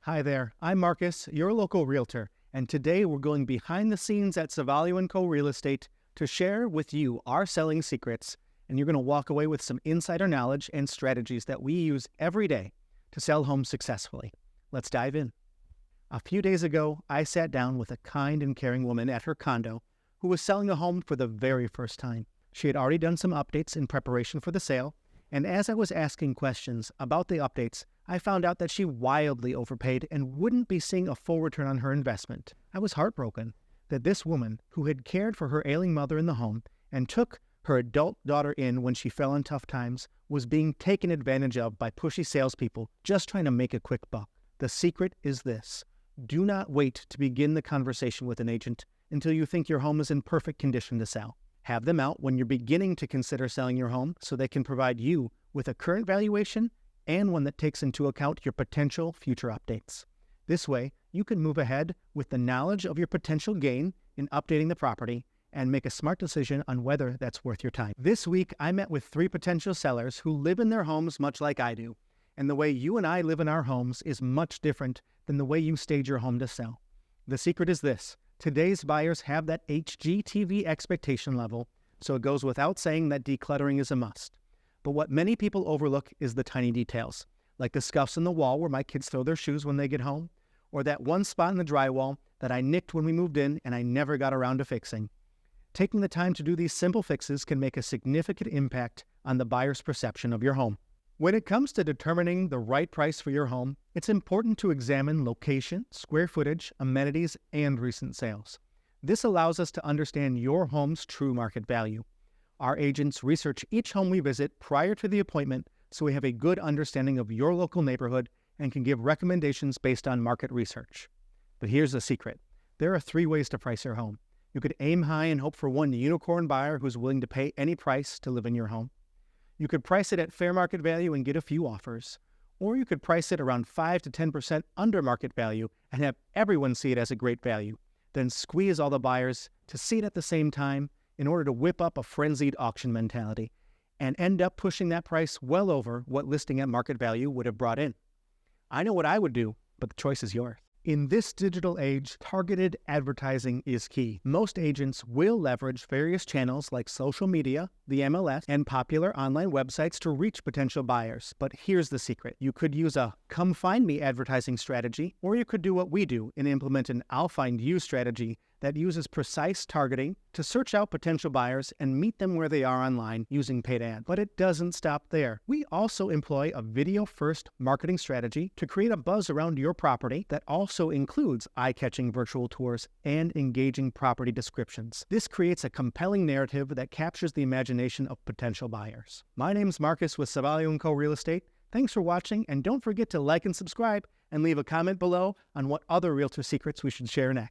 Hi there, I'm Marcus, your local realtor, and today we're going behind the scenes at Savalio & Co. Real Estate to share with you our selling secrets, and you're going to walk away with some insider knowledge and strategies that we use every day to sell homes successfully. Let's dive in. A few days ago, I sat down with a kind and caring woman at her condo who was selling a home for the very first time. She had already done some updates in preparation for the sale, and as I was asking questions about the updates, I found out that she wildly overpaid and wouldn't be seeing a full return on her investment. I was heartbroken that this woman, who had cared for her ailing mother in the home and took her adult daughter in when she fell in tough times, was being taken advantage of by pushy salespeople just trying to make a quick buck. The secret is this: do not wait to begin the conversation with an agent until you think your home is in perfect condition to sell. Have them out when you're beginning to consider selling your home so they can provide you with a current valuation and one that takes into account your potential future updates. This way, you can move ahead with the knowledge of your potential gain in updating the property and make a smart decision on whether that's worth your time. This week, I met with 3 potential sellers who live in their homes much like I do, and the way you and I live in our homes is much different than the way you stage your home to sell. The secret is this: today's buyers have that HGTV expectation level, so it goes without saying that decluttering is a must. But what many people overlook is the tiny details, like the scuffs in the wall where my kids throw their shoes when they get home, or that one spot in the drywall that I nicked when we moved in and I never got around to fixing. Taking the time to do these simple fixes can make a significant impact on the buyer's perception of your home. When it comes to determining the right price for your home, it's important to examine location, square footage, amenities, and recent sales. This allows us to understand your home's true market value. Our agents research each home we visit prior to the appointment so we have a good understanding of your local neighborhood and can give recommendations based on market research. But here's the secret: there are 3 ways to price your home. You could aim high and hope for one unicorn buyer who's willing to pay any price to live in your home. You could price it at fair market value and get a few offers. Or you could price it around 5 to 10% under market value and have everyone see it as a great value, then squeeze all the buyers to see it at the same time in order to whip up a frenzied auction mentality and end up pushing that price well over what listing at market value would have brought in. I know what I would do, but the choice is yours. In this digital age, targeted advertising is key. Most agents will leverage various channels like social media, the MLS, and popular online websites to reach potential buyers. But here's the secret: you could use a come find me advertising strategy, or you could do what we do and implement an I'll find you strategy that uses precise targeting to search out potential buyers and meet them where they are online using paid ads. But it doesn't stop there. We also employ a video-first marketing strategy to create a buzz around your property that also includes eye-catching virtual tours and engaging property descriptions. This creates a compelling narrative that captures the imagination of potential buyers. My name's Marcus with Savalio & Co. Real Estate. Thanks for watching, and don't forget to like and subscribe and leave a comment below on what other realtor secrets we should share next.